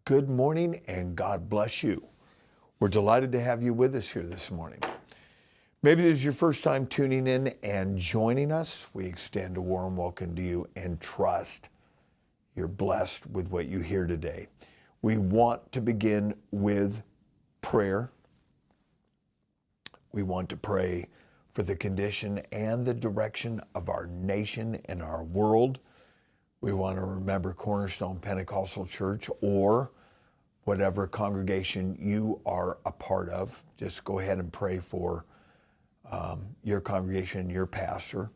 Good morning and God bless you. We're delighted to have you with us here this morning. Maybe this is your first time tuning in and joining us. We extend a warm welcome to you and trust you're blessed with what you hear today. We want to begin with prayer. We want to pray for the condition and the direction of our nation and our world. We want to remember Cornerstone Pentecostal Church or whatever congregation you are a part of. Just go ahead and pray for your congregation, your pastor.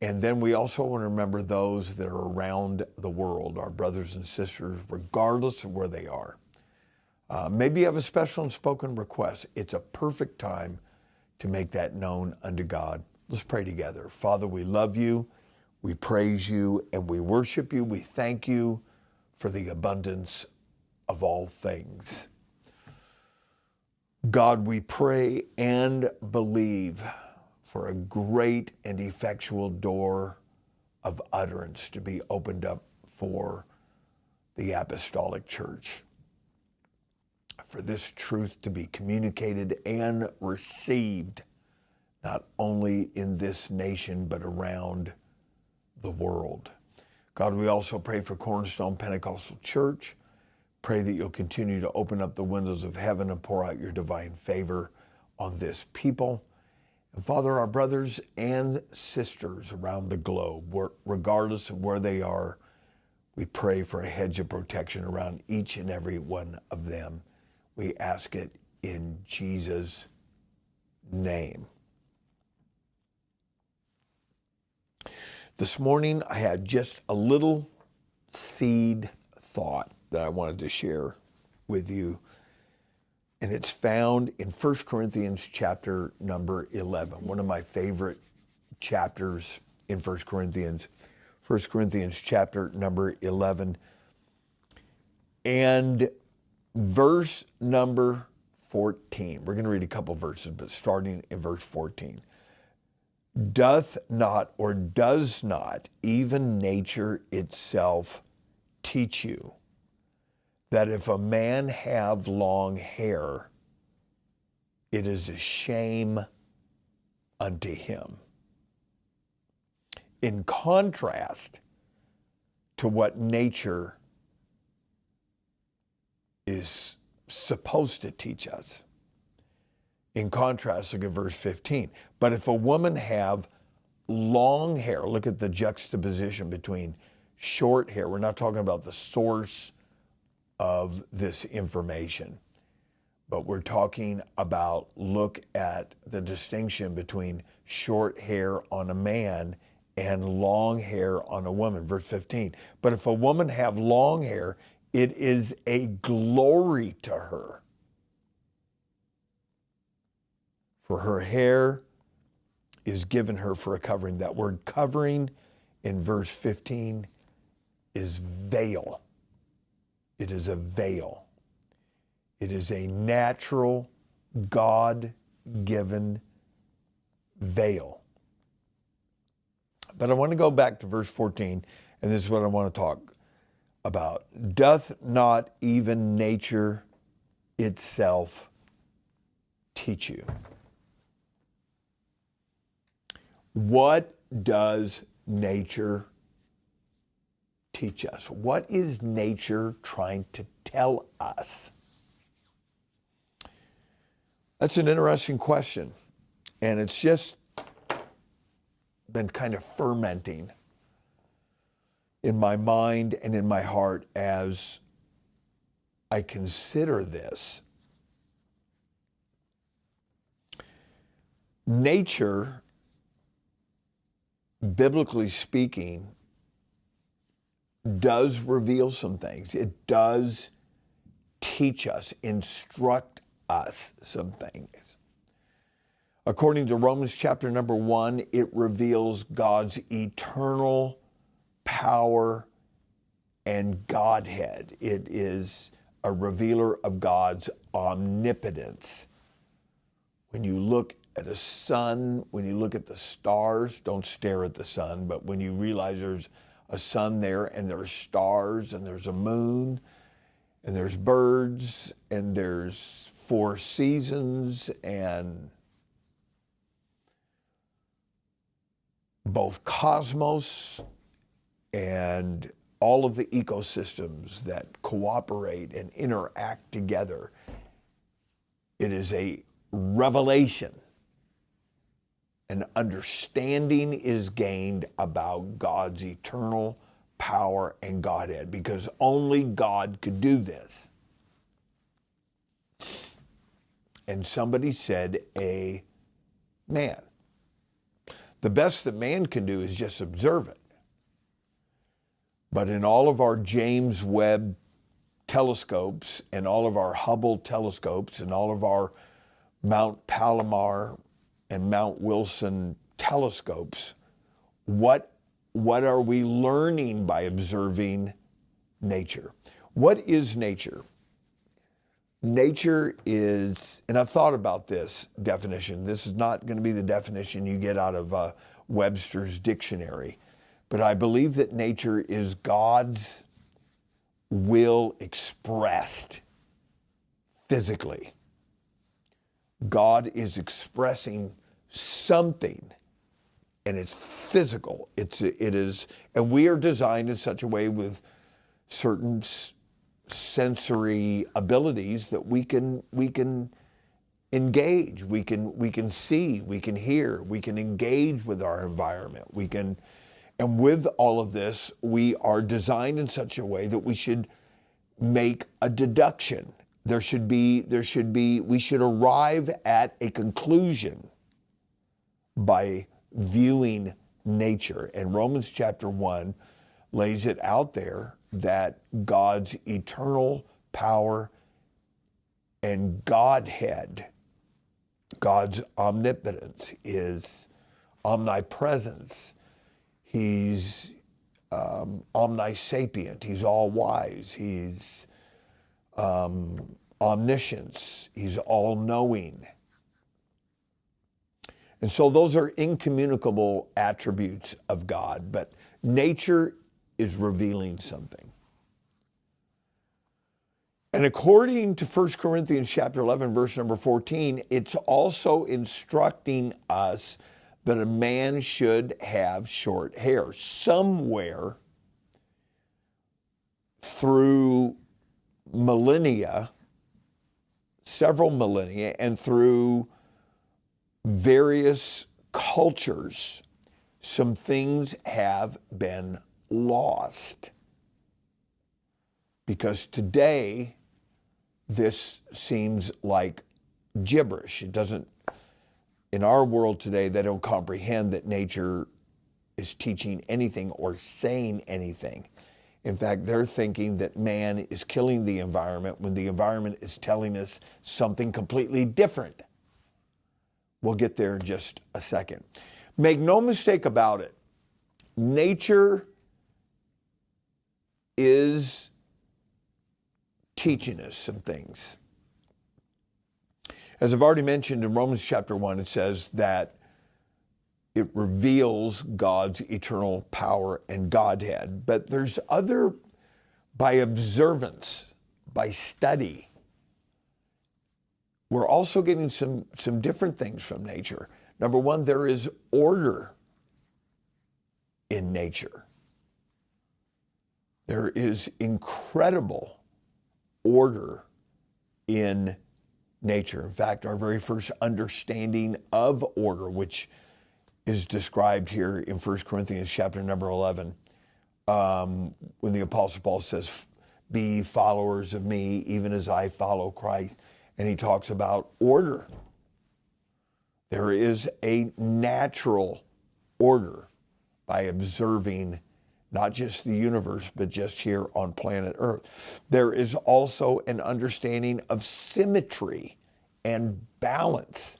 And then we also want to remember those that are around the world, our brothers and sisters, regardless of where they are. Maybe you have a special and spoken request. It's a perfect time to make that known unto God. Let's pray together. Father, we love you, we praise you, and we worship you. We thank you for the abundance of all things. God, we pray and believe for a great and effectual door of utterance to be opened up for the apostolic church, for this truth to be communicated and received, not only in this nation, but around the world. God, we also pray for Cornerstone Pentecostal Church. Pray that you'll continue to open up the windows of heaven and pour out your divine favor on this people. And Father, our brothers and sisters around the globe, regardless of where they are, we pray for a hedge of protection around each and every one of them. We ask it in Jesus' name. This morning, I had just a little seed thought that I wanted to share with you. And it's found in 1 Corinthians chapter number 11, one of my favorite chapters in 1 Corinthians. 1 Corinthians chapter number 11 and verse number 14. We're going to read a couple verses, but starting in verse 14. Doth not or does not even nature itself teach you that if a man have long hair, it is a shame unto him? In contrast to what nature is supposed to teach us. In contrast, look at verse 15. But if a woman have long hair, look at the juxtaposition between short hair. We're not talking about the source of this information, but we're talking about, look at the distinction between short hair on a man and long hair on a woman. Verse 15, but if a woman have long hair, it is a glory to her, for her hair is given her for a covering. That word covering in verse 15 is veil. It is a veil. It is a natural, God-given veil. But I want to go back to verse 14, and this is what I want to talk about. Doth not even nature itself teach you? What does nature teach us? What is nature trying to tell us? That's an interesting question. And it's just been kind of fermenting in my mind and in my heart as I consider this. Nature, biblically speaking, does reveal some things. It does teach us, instruct us some things. According to Romans chapter number 1, it reveals God's eternal power and Godhead. It is a revealer of God's omnipotence. When you look at a sun, when you look at the stars, don't stare at the sun, but when you realize there's a sun there and there's stars and there's a moon and there's birds, and there's 4 seasons, and both cosmos and all of the ecosystems that cooperate and interact together. It is a revelation. An understanding is gained about God's eternal power and Godhead, because only God could do this. And somebody said, amen. The best that man can do is just observe it. But in all of our James Webb telescopes and all of our Hubble telescopes and all of our Mount Palomar and Mount Wilson telescopes, what are we learning by observing nature? What is nature? Nature is, and I've thought about this definition. This is not going to be the definition you get out of Webster's dictionary, but I believe that nature is God's will expressed physically. God is expressing something, and it's physical. It is, and we are designed in such a way with certain sensory abilities that we can engage, we can see, we can hear, we can engage with our environment. And with all of this, we are designed in such a way that we should make a deduction. We should arrive at a conclusion by viewing nature. And Romans chapter 1 lays it out there that God's eternal power and Godhead, God's omnipotence, is omnipresence. He's omnisapient. He's all-wise. He's omniscience. He's all-knowing. And so those are incommunicable attributes of God, but nature is revealing something. And according to 1 Corinthians chapter 11, verse number 14, it's also instructing us that a man should have short hair. Somewhere through millennia, several millennia, and through various cultures, some things have been lost. Because today, this seems like gibberish. It doesn't, in our world today, they don't comprehend that nature is teaching anything or saying anything. In fact, they're thinking that man is killing the environment when the environment is telling us something completely different. We'll get there in just a second. Make no mistake about it. Nature is teaching us some things. As I've already mentioned in Romans chapter 1, it says that it reveals God's eternal power and Godhead. But there's other, by observance, by study, we're also getting some different things from nature. Number one, there is order in nature. There is incredible order in nature. In fact, our very first understanding of order, which is described here in 1 Corinthians chapter number 11, when the Apostle Paul says, "Be ye followers of me, even as I follow Christ." And he talks about order. There is a natural order by observing not just the universe, but just here on planet Earth. There is also an understanding of symmetry and balance.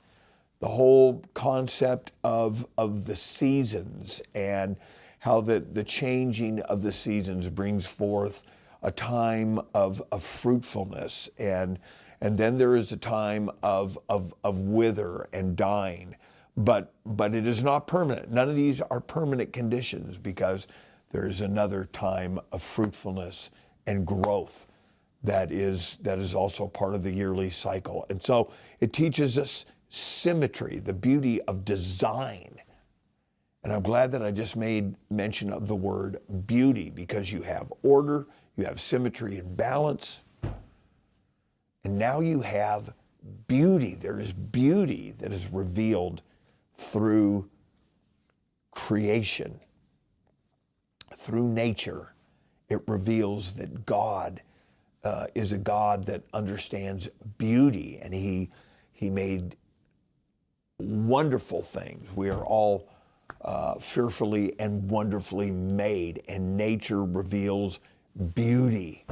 The whole concept of the seasons and how the changing of the seasons brings forth a time of fruitfulness, and then there is a time of wither and dying. But it is not permanent. None of these are permanent conditions, because there's another time of fruitfulness and growth that is also part of the yearly cycle. And so it teaches us symmetry, the beauty of design. And I'm glad that I just made mention of the word beauty, because you have order, you have symmetry and balance, and now you have beauty. There is beauty that is revealed through creation, through nature. It reveals that God is a God that understands beauty, and He made wonderful things. We are all fearfully and wonderfully made, and nature reveals beauty.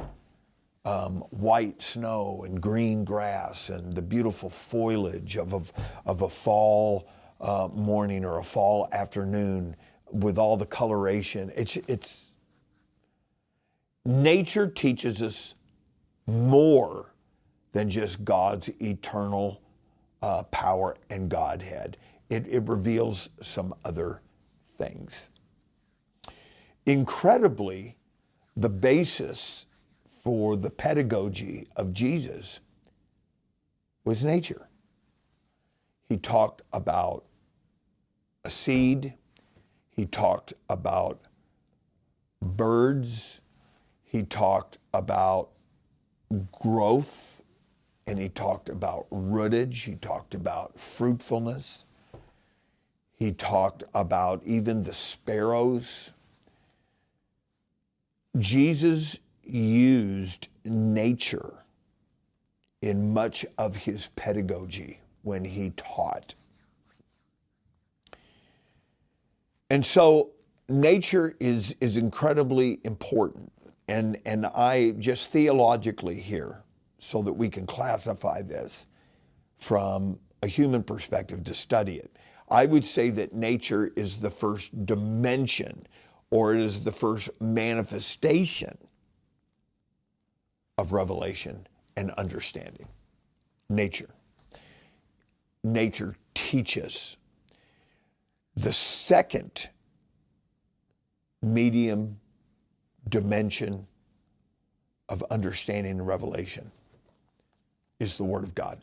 White snow and green grass and the beautiful foliage of a fall morning or a fall afternoon with all the coloration. It's nature teaches us more than just God's eternal power and Godhead. It reveals some other things. Incredibly, the basis for the pedagogy of Jesus was nature. He talked about a seed. He talked about birds. He talked about growth, and he talked about rootage. He talked about fruitfulness. He talked about even the sparrows. Jesus used nature in much of his pedagogy when he taught. And so nature is incredibly important. And I just theologically here, so that we can classify this from a human perspective to study it, I would say that nature is the first dimension, or it is the first manifestation of revelation and understanding. Nature. Nature teaches. The second medium dimension of understanding and revelation is the Word of God.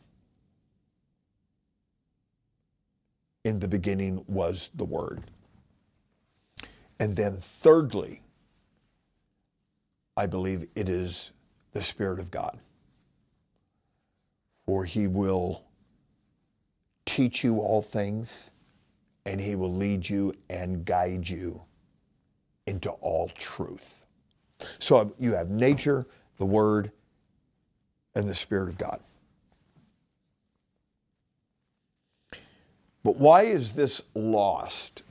In the beginning was the Word. And then thirdly, I believe it is the Spirit of God. For He will teach you all things, and He will lead you and guide you into all truth. So you have nature, the Word, and the Spirit of God. But why is this lost?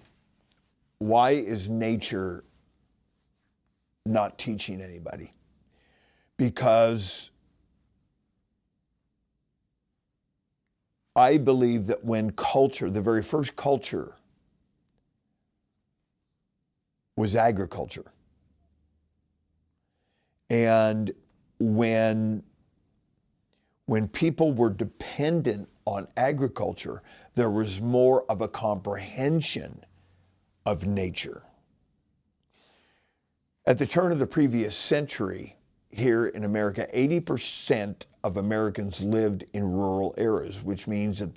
Why is nature not teaching anybody? Because I believe that when culture, the very first culture, was agriculture. And when people were dependent on agriculture, there was more of a comprehension of nature. At the turn of the previous century, here in America, 80% of Americans lived in rural areas, which means that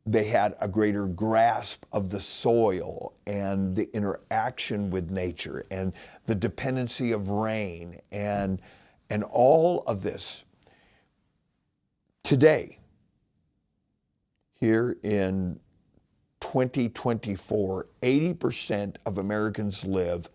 they had a greater grasp of the soil and the interaction with nature and the dependency of rain and all of this. Today, here in 2024, 80% of Americans live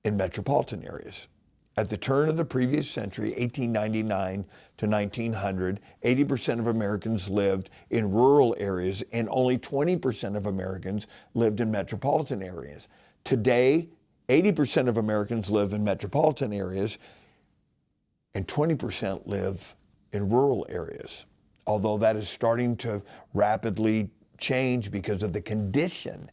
in metropolitan areas. At the turn of the previous century, 1899 to 1900, 80% of Americans lived in rural areas, and only 20% of Americans lived in metropolitan areas. Today, 80% of Americans live in metropolitan areas, and 20% live in rural areas. Although that is starting to rapidly change because of the condition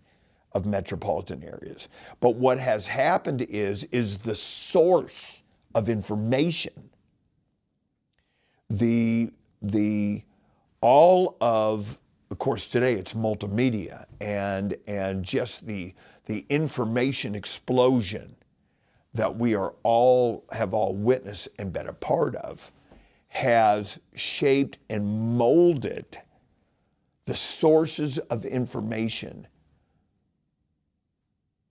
of metropolitan areas. But what has happened is the source of information, of course today it's multimedia and just the information explosion that we have all witnessed and been a part of has shaped and molded the sources of information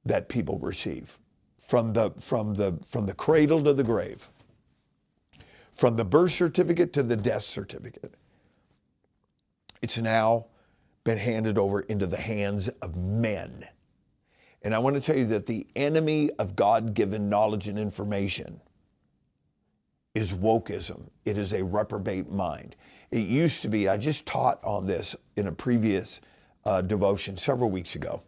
that people receive from the cradle to the grave, from the birth certificate to the death certificate. It's now been handed over into the hands of men. And I want to tell you that the enemy of God-given knowledge and information is wokeism. It is a reprobate mind. It used to be, I just taught on this in a previous devotion several weeks ago.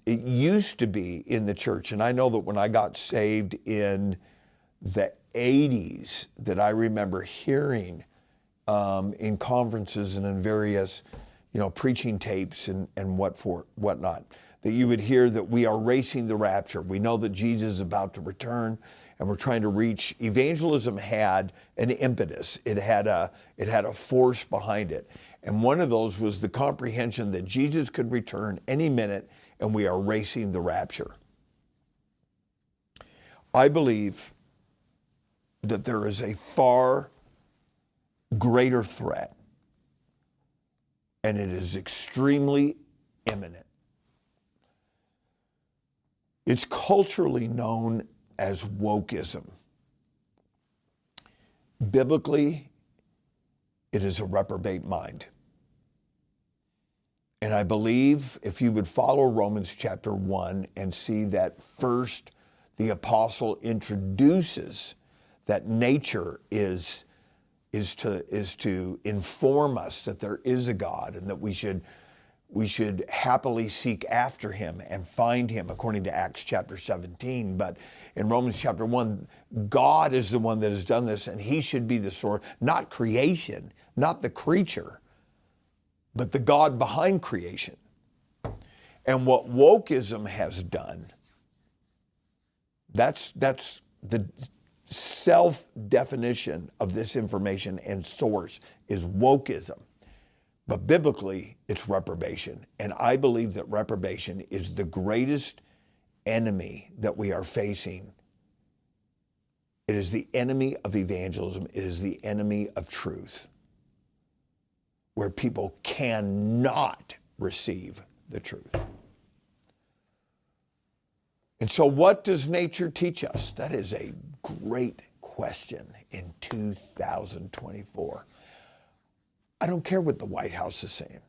It used to be in the church, and I know that when I got saved in the 80s, that I remember hearing in conferences and in various, preaching tapes and whatnot, that you would hear that we are racing the rapture. We know that Jesus is about to return, and we're trying to reach. Evangelism had an impetus. It had a force behind it. And one of those was the comprehension that Jesus could return any minute, and we are racing the rapture. I believe that there is a far greater threat, and it is extremely imminent. It's culturally known as wokeism. Biblically, it is a reprobate mind. And I believe if you would follow Romans chapter 1 and see that first the apostle introduces that nature is to inform us that there is a God and that we should happily seek after him and find him, according to Acts chapter 17. But in Romans chapter 1, God is the one that has done this, and he should be the source, not creation, not the creature, but the God behind creation. And what wokeism has done, that's the self-definition of this information and source is wokeism. But biblically, it's reprobation. And I believe that reprobation is the greatest enemy that we are facing. It is the enemy of evangelism. It is the enemy of truth, where people cannot receive the truth. And so what does nature teach us? That is a great question in 2024. I don't care what the White House is saying.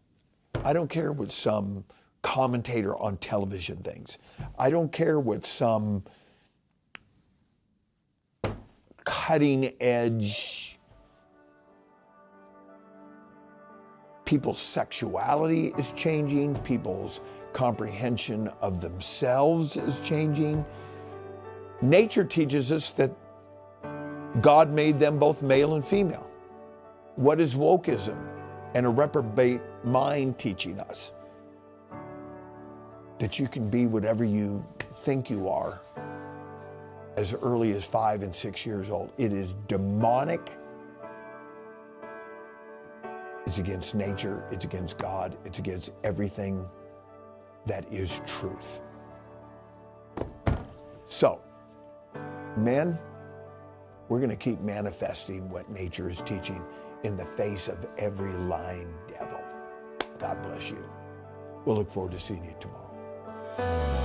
I don't care what some commentator on television thinks. I don't care what some cutting edge people's sexuality is changing, people's comprehension of themselves is changing. Nature teaches us that God made them both male and female. What is wokeism and a reprobate mind teaching us? That you can be whatever you think you are as early as 5 and 6 years old. It is demonic. It's against nature. It's against God. It's against everything that is truth. So, men, we're going to keep manifesting what nature is teaching in the face of every lying devil. God bless you. We'll look forward to seeing you tomorrow.